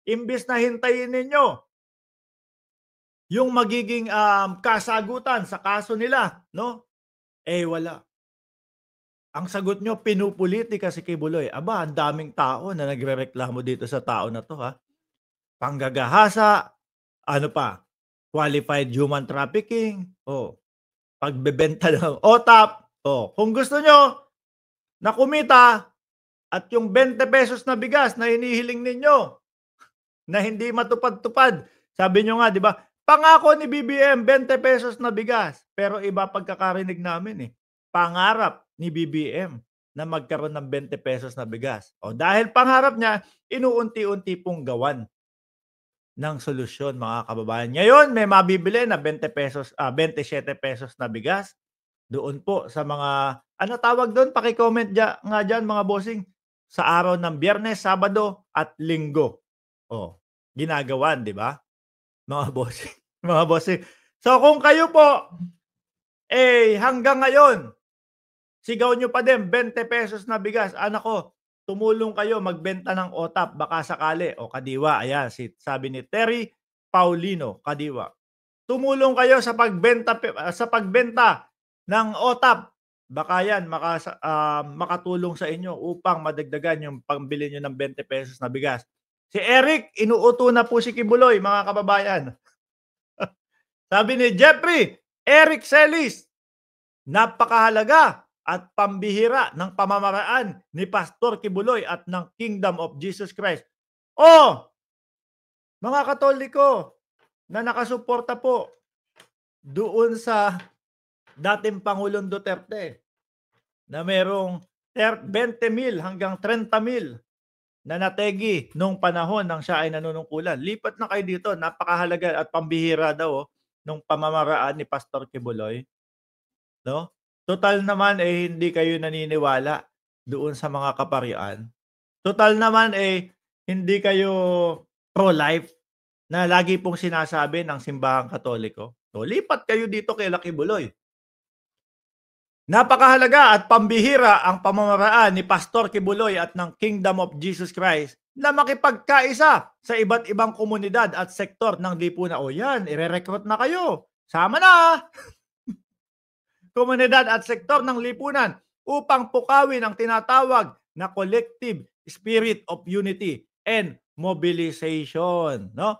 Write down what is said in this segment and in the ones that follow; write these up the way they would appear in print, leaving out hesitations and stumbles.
Imbes na hintayin ninyo yung magiging, kasagutan sa kaso nila 'no, eh, wala. Ang sagot niyo pinupulitika si Kibuloy. Aba, ang daming tao na nagrereklamo dito sa tao na 'to, ha. Panggagahasa, ano pa, qualified human trafficking, oh, pagbebenta ng OTAP, oh. Kung gusto niyo na kumita at yung ₱20 na bigas na hinihiling ninyo na hindi matupad-tupad, sabi niyo nga 'di ba, pangako ni BBM ₱20 na bigas, pero iba pagkakarinig namin, eh, pangarap ni BBM na magkaroon ng ₱20 na bigas. O dahil pangarap niya, inuunti-unti pong gawan ng solusyon mga kababayan. Ngayon may mabibili na ₱20, ₱27 na bigas, doon po sa mga ano tawag dun, paki-comment nga diyan mga bossing, sa araw ng Biyernes, Sabado at Linggo. Oh, ginagawan 'di ba, mga bossing, mga bossing. So kung kayo po, eh, hanggang ngayon sigaw niyo pa din ₱20 na bigas, ko tumulong kayo magbenta ng OTAP baka sakali o kadiwa, ayan sabi ni Terry Paulino, kadiwa. Tumulong kayo sa pagbenta ng OTAP, baka yan makatulong sa inyo upang madagdagan yung pambili niyo ng ₱20 na bigas. Si Eric, inuuto na po si Kibuloy mga kababayan. Sabi ni Jeffrey Eric Celis, napakahalaga at pambihira ng pamamaraan ni Pastor Kibuloy at ng Kingdom of Jesus Christ. Oh, mga Katoliko na nakasuporta po doon sa dating Pangulong Duterte na merong 20,000 hanggang 30,000 na nategi nung panahon ng siya ay nanunungkulan. Lipat na kayo dito, napakahalaga at pambihira daw nung pamamaraan ni Pastor Kibuloy, 'no? Total naman, eh, hindi kayo naniniwala doon sa mga kaparian. Total naman, eh, hindi kayo pro-life na lagi pong sinasabi ng simbahang Katoliko. So, lipat kayo dito kay Kibuloy. Napakahalaga at pambihira ang pamamaraan ni Pastor Kibuloy at ng Kingdom of Jesus Christ na makipagkaisa sa iba't ibang komunidad at sektor ng lipunan. O yan, ire-recruit na kayo. Sama na! Komunidad at sektor ng lipunan upang pukawin ang tinatawag na collective spirit of unity and mobilization. No?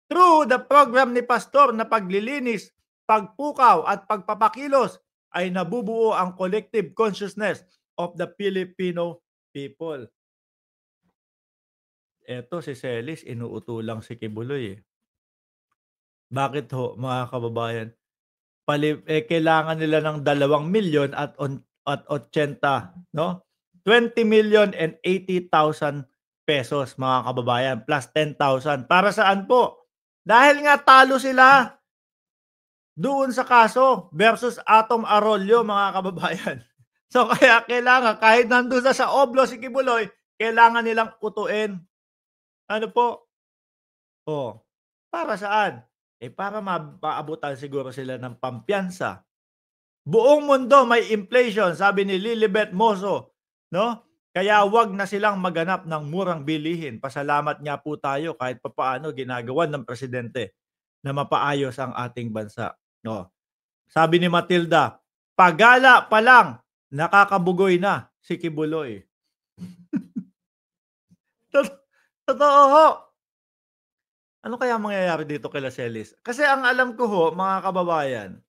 Through the program ni Pastor na paglilinis, pagpukaw at pagpapakilos ay nabubuo ang collective consciousness of the Filipino people. Eto si Celis, inuuto lang si Kibuloy, eh. Bakit ho, mga kababayan? Kailangan nila ng 2,000,000 at 80, no? 20,080,000 pesos mga kababayan plus 10,000. Para saan po? Dahil nga talo sila doon sa kaso versus Atom Arroyo mga kababayan. So kaya kailangan kahit nandun na sa oblo si Kibuloy, kailangan nilang utuin. Ano po? Oh, para saan? Eh, para mapaabutan siguro sila ng pampiyansa. Buong mundo may inflation, sabi ni Lilibet Mozo, no? Kaya 'wag na silang maghanap ng murang bilihin. Pasalamat nga po tayo kahit papaano ginagawan ng presidente na mapaayos ang ating bansa, no? Sabi ni Matilda, "Pagala pa lang nakakabugoy na si Kibuloy." Totoo ho. Ano kaya mangyayari dito kila Celis? Kasi ang alam ko ho, mga kababayan,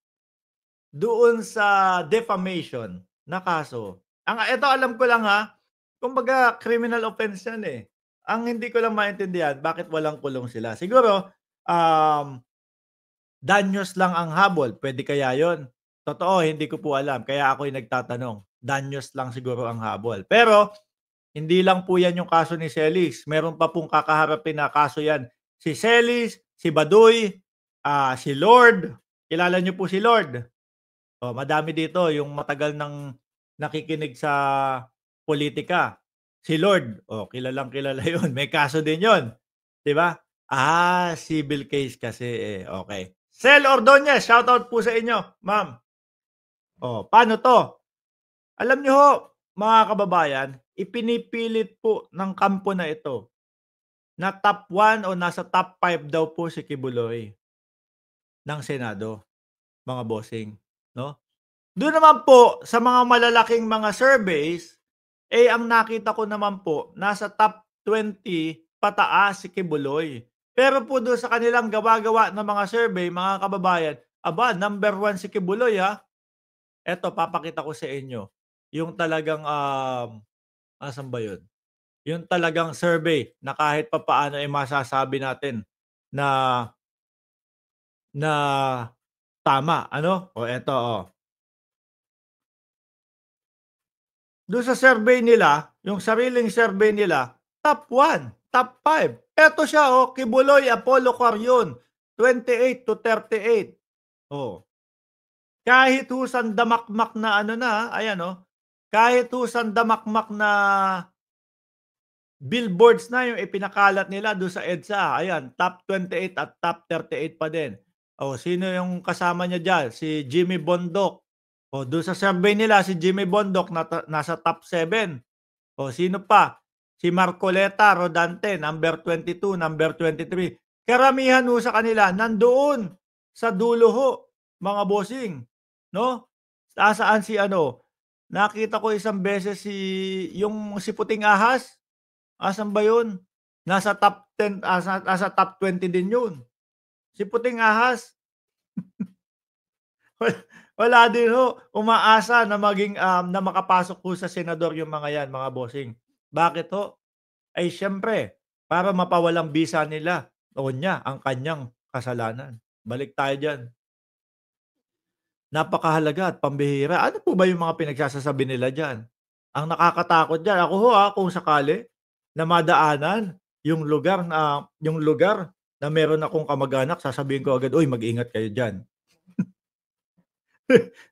doon sa defamation na kaso, eto alam ko lang ha, kumbaga criminal offense yan, eh. Ang hindi ko lang maintindihan bakit walang kulong sila. Siguro, um, danyos lang ang habol, puwede kaya yon? Totoo, hindi ko po alam kaya ako'y nagtatanong. Danyos lang siguro ang habol. Pero hindi lang po yan yung kaso ni Celis, meron pa pong kakaharapin na kaso yan. Si Celis, si Baduy, si Lord, kilala niyo po si Lord? Oh, madami dito yung matagal nang nakikinig sa politika. Si Lord, oh, kilalang-kilala 'yun, may kaso din 'yun, 'di ba? Civil case kasi, eh, okey. Sel Ordonez, shoutout po sa inyo, ma'am. Oh, paano 'to? Alam niyo ho, mga kababayan, ipinipilit po ng kampo na ito na top 1 o nasa top 5 daw po si Kibuloy ng Senado, mga bossing, 'no? Do'n naman po sa mga malalaking mga surveys, ang nakita ko naman po nasa top 20 pataas si Kibuloy. Pero po do'n sa kanilang gawa-gawa na mga survey, mga kababayan, aba, number 1 si Kibuloy, Eto papakita ko sa inyo, yung talagang, asan ba yun? Yung talagang survey na kahit papaano, masasabi natin na na tama ano, eto, Dun sa survey nila, yung sariling survey nila, top 1, top 5. Eto siya, Kibuloy Apollo Quarion, 28 to 38. Oh, kahit ho sandamakmak na ano na, ayan, kahit ho sandamakmak na billboards na yung ipinakalat nila dun sa EDSA, ayan, top 28 at top 38 pa din. Sino yung kasama niya diyan? Si Jimmy Bondoc. Dun sa survey nila si Jimmy Bondoc nasa top 7. Sino pa? Si Marcoleta Rodante, number 22, number 23. Karamihan ho sa kanila nandoon sa dulo ho, mga bossing, 'no? Nasaan si ano, nakita ko isang beses si Puting Ahas, asan ba yun? Nasa top 10, nasa top 20 din yun. Si Puting Ahas, wala din ho umaasa na maging, na makapasok ho sa senador yung mga yan, mga bossing. Bakit ho? Ay siyempre, para mapawalang bisa nila o niya ang kanyang kasalanan. Balik tayo diyan. Napakahalaga at pambihira. Ano po ba yung mga pinagsasasabi nila diyan? Ang nakakatakot diyan, ako ho, kung sakali na madaanan yung lugar na meron akong kamag-anak, sasabihin ko agad, "Uy, mag-ingat kayo diyan."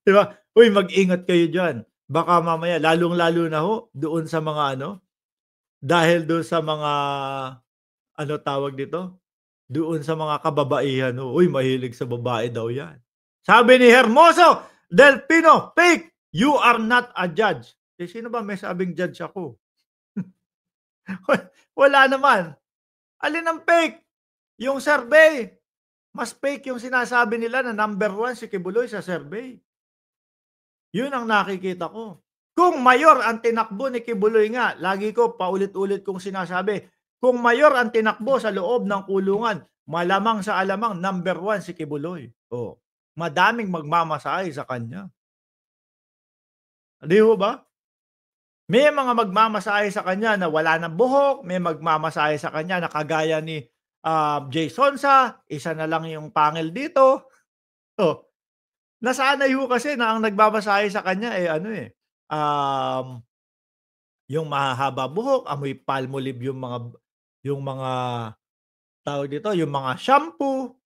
'Di ba? "Uy, mag-ingat kayo diyan. Baka mamaya," lalong-lalo na ho doon sa mga ano, dahil doon sa mga ano tawag dito? Doon sa mga kababaihan, uy, mahilig sa babae daw 'yan. Sabi ni Hermoso Del Pino, "Fake, you are not a judge." Sino ba may sabing judge ako? Wala naman. Alin ang fake? Yung survey. Mas fake yung sinasabi nila na number 1 si Kibuloy sa survey. Yun ang nakikita ko. Kung mayor ang tinakbo ni Kibuloy nga, lagi ko paulit-ulit kong sinasabi, kung mayor ang tinakbo sa loob ng kulungan, malamang sa alamang number 1 si Kibuloy. Madaming magmamasahe sa kanya. 'Di ho ba? May mga magmamasahe sa kanya na wala ng buhok, may magmamasahe sa kanya na kagaya ni, Jay Sonsa, isa na lang yung pangil dito. Oh, nasanay ho kasi na ang nagmamasahe sa kanya, ano, yung mahahaba buhok, amoy Palmolive yung mga tawag dito, yung mga shampoo,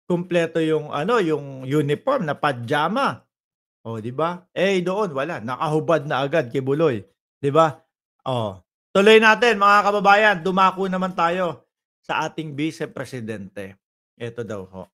kumpleto yung ano, yung uniform na pajama, 'di ba? Doon wala, nakahubad na agad Kibuloy, 'di ba? Tuloy natin mga kababayan, dumako naman tayo sa ating Vice Presidente. Eto daw ho.